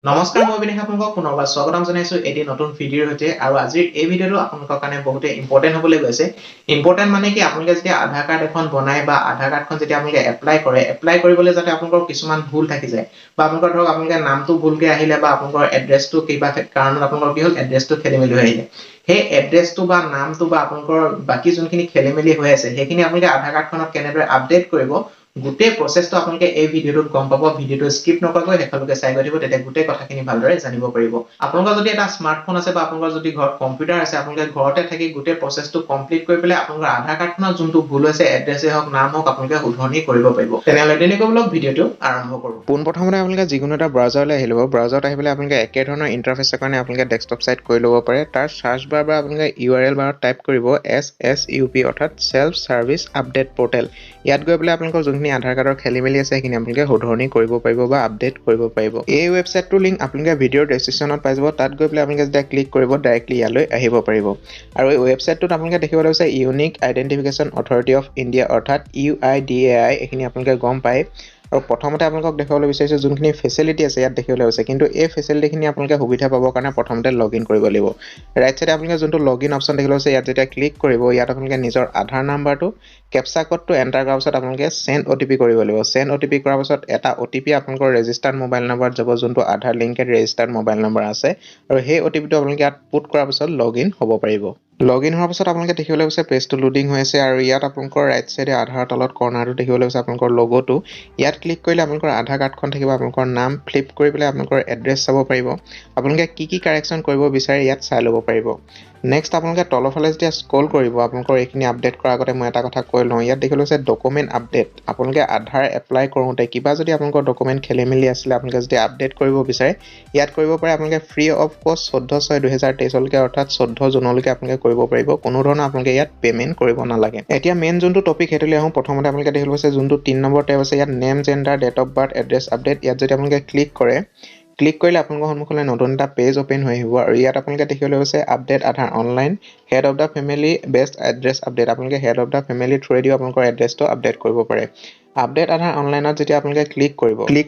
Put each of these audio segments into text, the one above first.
নমস্কাৰ মই বিনেশ আপোনাক পুনৰবাৰ স্বাগতম জনাইছো এটি নতুন ভিডিঅৰ সৈতে আৰু আজিৰ এই ভিডিঅটো আপোনালোকৰ কাৰণে বহুতে ইম্পৰ্টেন্ট হ'বলৈ গৈছে ইম্পৰ্টেন্ট মানে কি আপোনালোকে যেতিয়া আধাৰ কাৰ্ড এখন বনায় বা আধাৰ কাৰ্ডখন যেতিয়া আপোনালোকে এপ্লাই কৰিবলৈ যাতে আপোনালোকৰ কিছুমান ভুল থাকি যায় বা আপোনালোকৰ ধৰক আপোনালোকে নামটো ভুলকৈ আহিলে বা আপোনালোকৰ এড্ৰেছটো কিবা কাৰণত আপোনালোকৰ কি হ'ল এড্ৰেছটো খেলিমেলি হৈ আহিলে সেই এড্ৰেছটো বা নামটো বা আপোনালোকৰ বাকি যোনখিনি খেলিমেলি হৈ আছে সেইখিনি আপোনালোকে আধাৰ কাৰ্ডখনত কেনেদৰে আপডেট কৰিব গোটেই প্ৰসেসটো আপোনালোকে এই ভিডিঅটোত গম পাব ভিডিঅটো স্কিপ নকৰাকৈ শেষলৈকে চাই গৈ থাকিব তেতিয়া গোটেই কথাখিনি ভালদৰে জানিব পাৰিব আপোনালোকৰ যদি এটা স্মাৰ্টফোন আছে বা আপোনালোকৰ যদি ঘৰত কম্পিউটাৰ আছে আপোনালোকে ঘৰতে থাকি গোটেই প্ৰসেসটো কমপ্লিট কৰি পেলাই আপোনালোকৰ আধাৰ কাৰ্ডখনত যোনটো ভুল হৈছে এড্ৰেছে হওক নাম হওক আপোনালোকে শুধৰণি কৰিব পাৰিব তেনেহলে তেনেকৈ বলক ভিডিঅটো আৰম্ভ কৰো পোনপ্ৰথমতে আপোনালোকে যিকোনো এটা ব্ৰাউজাৰলৈ আহি ল'ব ব্ৰাউজাৰত আহি পেলাই আপোনালোকে একে ধৰণৰ ইন্টাৰফেচৰ কাৰণে আপোনালোকে ডেস্কটপ সাইট কৰি ল'ব পাৰে তাৰ সাৰ্চ বাৰ বা আপোনালোকে URL বাৰত টাইপ কৰিব SSUP অৰ্থাৎ সেল্ফ সাৰ্ভিস আপডেট পোৰ্টেল ইয়াত গৈ পেলাই আপোনালোকৰ যোনখিনি আধাৰ কাৰ্ডৰ খেলিমেলি আছে সেইখিনি আপোনালোকে শুধৰণি কৰিব পাৰিব বা আপডেট কৰিব পাৰিব এই ৱেবসাইটটোৰ লিংক আপোনালোকে ভিডিঅ'ৰ ডেসক্ৰিপচনত পাই যাব তাত গৈ পেলাই আপোনালোকে যেতিয়া ক্লিক কৰিব ডাইৰেক্টলি ইয়ালৈ আহিব পাৰিব আৰু এই ৱেবসাইটটোত আপোনালোকে দেখিবলৈ পাইছে unique identification authority of India অৰ্থাৎ UIDAI এইখিনি আপোনালোকে গম পায় আৰু প্ৰথমতে আপোনালোকক দেখাবলৈ বিচাৰিছো যোনখিনি ফেসিলিটি আছে ইয়াত দেখিবলৈ হৈছে কিন্তু এই ফেসিলিটিখিনি আপোনালোকে সুবিধা পাবৰ কাৰণে প্ৰথমতে লগইন কৰিব লাগিব ৰাইট সাইডে আপোনালোকে যোনটো লগইন অপচন দেখিবলৈ হৈছে ইয়াত যেতিয়া ক্লিক কৰিব ইয়াত আপোনালোকে নিজৰ আধাৰ নাম্বাৰটো কেপচা কোডটো এন্টাৰ কৰাৰ পিছত আপোনালোকে সেন্ড OTP কৰিব লাগিব সেন্ড OTP কৰাৰ পিছত এটা OTP আপোনালোকৰ ৰেজিষ্টাৰ্ড মোবাইল নম্বৰত যাব যোনটো আধাৰ লিংকেড ৰেজিষ্টাৰ্ড মোবাইল নম্বৰ আছে আৰু সেই OTPটো আপোনালোকে ইয়াত পুট কৰাৰ পিছত লগইন হ'ব পাৰিব লগইন হোৱাৰ পিছত আপোনালোকে দেখিবলৈ পাইছে পেজটো লোডিং হৈ আছে আৰু ইয়াত আপোনালোকৰ ৰাইট সাইডে আধাৰ তলত কৰ্নাৰটো দেখিবলৈ পাইছে আপোনালোকৰ লোগোটো ইয়াত ক্লিক কৰিলে আপোনালোকৰ আধাৰ কাৰ্ডখন থাকিব আপোনালোকৰ নাম ফ্লিপ কৰি পেলাই আপোনালোকৰ এড্ৰেছ চাব পাৰিব আপোনালোকে কি কাৰেকচন কৰিব বিচাৰে ইয়াত চাই ল'ব পাৰিব নেক্সট আপোনালোকে তলফালে যেতিয়া স্ক্ৰল কৰিব আপোনালোকৰ এইখিনি আপডেট কৰাৰ আগতে মই এটা কথা কৈ লওঁ ইয়াত দেখিবলৈ পাইছে ডকুমেন্ট আপডেট আপোনালোকে আধাৰ এপ্লাই কৰোঁতে কিবা যদি আপোনালোকৰ ডকুমেন্ট খেলিমেলি আছিল আপোনালোকে যদি আপডেট কৰিব বিচাৰে ইয়াত কৰিব পাৰে আপোনালোকে ফ্ৰী অফ কষ্ট 14/6/2023 লৈকে অৰ্থাৎ 14 জুনলৈকে আপোনালোকে কৰিব পাৰিব কোনো ধৰণৰ আপোনালোকে ইয়াত পেমেন্ট কৰিব নালাগে এতিয়া মেইন যোনটো টপিক হেতুলে আহো প্ৰথমতে আপোনালোকে দেখিবলৈ পাইছে যোনটো 3 নম্বৰ টেব আছে ইয়াত name gender date of birth address update ইয়াত যদি আপোনালোকে ক্লিক কৰিলে আপোনালোকৰ সন্মুখলৈ নতুন এটা পেজ ওপেন হৈ আহিব আৰু ইয়াত আপোনালোকে দেখিবলৈ পাইছে update Aadhaar online head of the family based address update আপোনালোকে head of the family through the আপোনালোকৰ এড্ৰেছটো আপডেট কৰিব পাৰে আপডেট আধাৰ অনলাইনত যেতিয়া আপোনালোকে ক্লিক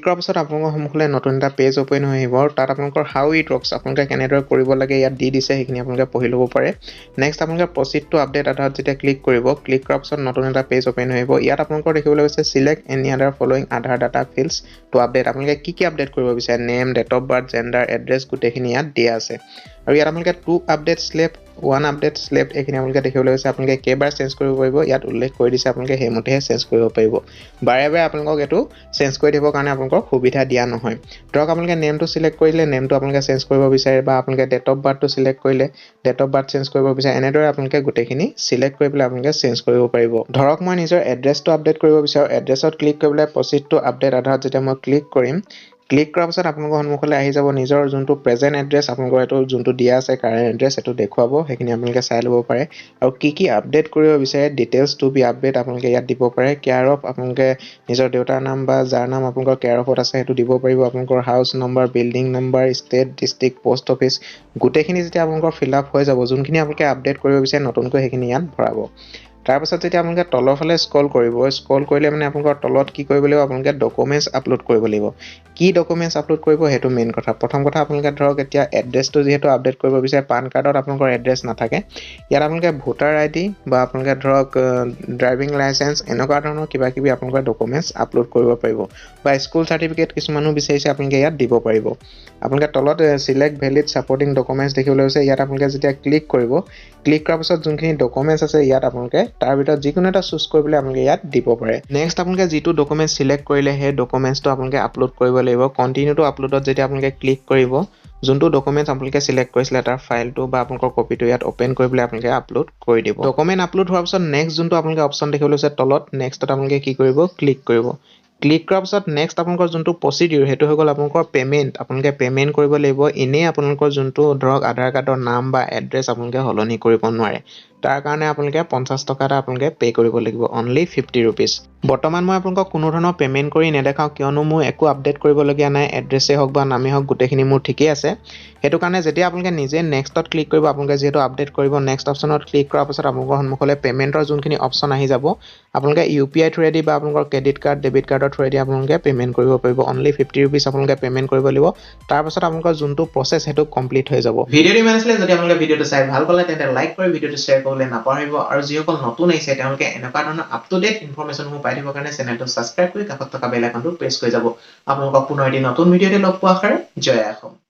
কৰাৰ পিছত আপোনালোকৰ সন্মুখলৈ নতুন এটা পেজ ওপেন হৈ আহিব তাত আপোনালোকৰ হাউ ইট ৱৰ্কছ আপোনালোকে কেনেদৰে কৰিব লাগে ইয়াত দি দিছে সেইখিনি আপোনালোকে পঢ়ি ল'ব পাৰে নেক্সট আপোনালোকে প্ৰসিড টু আপডেট আধাৰত যেতিয়া ক্লিক কৰাৰ পিছত নতুন এটা পেজ ওপেন হৈ আহিব ইয়াত আপোনালোকৰ দেখিবলৈ পাইছে select any other following Aadhaar data fields to update আপোনালোকে কি আপডেট কৰিব বিচাৰে name date of birth gender address গোটেইখিনি ইয়াত দিয়া আছে আৰু ইয়াত আপোনালোকে 2 আপডেট স্লেপ 1 আপডেট স্লেপ এইখিনি আপোনালোকে দেখিবলৈ পাইছে আপোনালোকে কেইবাৰ চেঞ্জ কৰিব পাৰিব ইয়াত উল্লেখ কৰি দিছে আপোনালোকে সেইমতেহে চেঞ্জ কৰিব পাৰিব বাৰে বাৰে আপোনালোকক এটো চেঞ্জ কৰি দিব কাৰণে আপোনালোকক সুবিধা দিয়া নহয় ধৰক আপোনালোকে নেমটো সিলেক্ট কৰিলে নেমটো আপোনালোকে চেঞ্জ কৰিব বিচাৰে বা আপোনালোকে ডেট অফ বাৰ্থটো সিলেক্ট কৰিলে ডেট অফ বাৰ্থ চেঞ্জ কৰিব বিচাৰে এনেদৰে আপোনালোকে গোটেইখিনি সিলেক্ট কৰি পেলাই আপোনালোকে চেঞ্জ কৰিব পাৰিব ধৰক মই নিজৰ এড্ৰেছটো আপডেট কৰিব বিচাৰো এড্ৰেছত ক্লিক কৰিবলৈ প্ৰসিড টু আপডেট আধাৰত যেতিয়া মই ক্লিক কৰিম ক্লিক কৰাৰ পিছত আপোনালোকৰ সন্মুখলৈ আহি যাব নিজৰ যোনটো প্ৰেজেন্ট এড্ৰেছ আপোনালোকৰ এটো যোনটো দিয়া আছে কাৰেন্ট এড্ৰেছ এটো দেখুৱাব সেইখিনি আপোনালোকে চাই ল'ব পাৰে আৰু কি আপডেট কৰিব বিচাৰে ডিটেইলছ টু বি আপডেট আপোনালোকে ইয়াত দিব পাৰে কেয়াৰ অফ আপোনালোকে নিজৰ দেউতাৰ নাম বা যাৰ নাম আপোনালোকৰ কেয়াৰ অফত আছে সেইটো দিব পাৰিব আপোনালোকৰ house number building number state district post office গোটেইখিনি যেতিয়া আপোনালোকৰ ফিল আপ হৈ যাব যোনখিনি আপোনালোকে আপডেট কৰিব বিচাৰে নতুনকৈ সেইখিনি ইয়াত ভৰাব তাৰ পাছত যেতিয়া আপোনালোকে তলফালে স্ক্ৰল কৰিলে মানে আপোনালোকৰ তলত কি কৰিব লাগিব আপোনালোকে ডকুমেন্টছ আপলোড কৰিব লাগিব কি ডকুমেন্টছ আপলোড কৰিব হেতু মেইন কথা প্ৰথম কথা আপোনালোকে ধৰক এতিয়া এড্ৰেছটো যেহেতু আপডেট কৰিব বিচাৰে পান কাৰ্ডত আপোনালোকৰ এড্ৰেছ নাথাকে ইয়াত আপোনালোকে ভোটাৰ আইডি বা আপোনালোকে ধৰক ড্ৰাইভিং লাইসেন্স এনেকুৱা ধৰণৰ কিবা আপোনালোকৰ ডকুমেন্টছ আপলোড কৰিব পাৰিব বা স্কুল সাৰ্টিফিকেট কিছুমানো বিচাৰিছে আপোনালোকে ইয়াত দিব পাৰিব আপোনালোকে তলত সিলেক্ট ভ্যালিড সাপোৰ্টিং ডকুমেন্টছ দেখিবলৈ আছে ইয়াত আপোনালোকে যেতিয়া ক্লিক কৰাৰ পিছত যোনখিনি ডকুমেন্টছ আছে ইয়াত আপোনালোকে তাৰ ভিতৰত যিকোনো এটা চুজ কৰিবলৈ আপোনালোকে ইয়াত দিব পাৰে নেক্সট আপোনালোকে যিটো ডকুমেন্ট সিলেক্ট কৰিলে সেই ডকুমেন্টছটো আপোনালোকে আপলোড কৰিব লাগিব কন্টিনিউ টু আপলোডত যেতিয়া আপোনালোকে ক্লিক কৰিব যোনটো ডকুমেন্টছ আপোনালোকে সিলেক্ট কৰিছিলে তাৰ ফাইলটো বা আপোনালোকৰ কপিটো ইয়াত ওপেন কৰি পেলাই আপোনালোকে আপলোড কৰি দিব ডকুমেন্ট আপলোড হোৱাৰ পিছত নেক্সট যোনটো আপোনালোকে অপচন দেখিবলৈ আছে তলত নেক্সটত আপোনালোকে কি কৰিব ক্লিক কৰাৰ পিছত নেক্সট আপোনালোকৰ যোনটো প্ৰসিডিউৰ হেতু হৈ গ'ল আপোনালোকৰ পেমেন্ট আপোনালোকে পেমেন্ট কৰিব লাগিব ইনে আপোনালোকৰ যোনটো ধৰক আধাৰ কাৰ্ডৰ নাম বা এড্ৰেছ আপোনালোকে হলনি কৰিব নোৱাৰে তাৰ কাৰণে আপোনালোকে 50 টকা এটা আপোনালোকে পে কৰিব লাগিব অনলি 50 rupees বৰ্তমান মই আপোনালোকক কোনো ধৰণৰ পেমেন্ট কৰি নেদেখাও কিয়নো মই একো আপডেট কৰিব লগিয়া নাই এড্ৰেছে হওক বা নামে হওক গোটেইখিনি মোৰ ঠিকই আছে হেতু কাৰণে যেতিয়া আপোনালোকে নিজে নেক্সটত ক্লিক কৰিব আপোনালোকে যেহেতু আপডেট কৰিব নেক্সট অপচনত ক্লিক কৰাৰ পিছত আপোনালোকৰ সন্মুখলৈ পেমেন্টৰ যোনখিনি অপচন আহি যাব আপোনালোকে UPI থ্ৰুদি বা আপোনালোকৰ ক্ৰেডিট কাৰ্ড ডেবিট কাৰ্ডৰ থ্ৰুৱেদি আপোনালোকে পেমেন্ট কৰিব পাৰিব অনলি 50 rupees আপোনালোকে পেমেন্ট কৰিব লাগিব তাৰ পাছত আপোনালোকৰ যোনটো প্ৰসেছ হেতু কমপ্লিট হৈ যাব ভিডিঅ'টো ইমান আছিলে যদি আপোনালোকে ভিডিঅ'টো চাই ভাল পালে তেন্তে লাইক কৰি ভিডিঅ'টো শ্বেয়াৰ কৰিবলৈ নাপাহৰিব আৰু যিসকল নতুন আহিছে তেওঁলোকে এনেকুৱা ধৰণৰ আপ টু ডেট ইনফৰমেশ্যনসমূহ পাই থাকিবৰ কাৰণে চেনেলটো ছাবস্ক্ৰাইব কৰি কাষত থকা বেল আইকনটো প্ৰেছ কৰি যাব আপোনালোকক পুনৰ এটি নতুন ভিডিঅ'তে লগ পোৱাৰ আশাৰে জয় অসম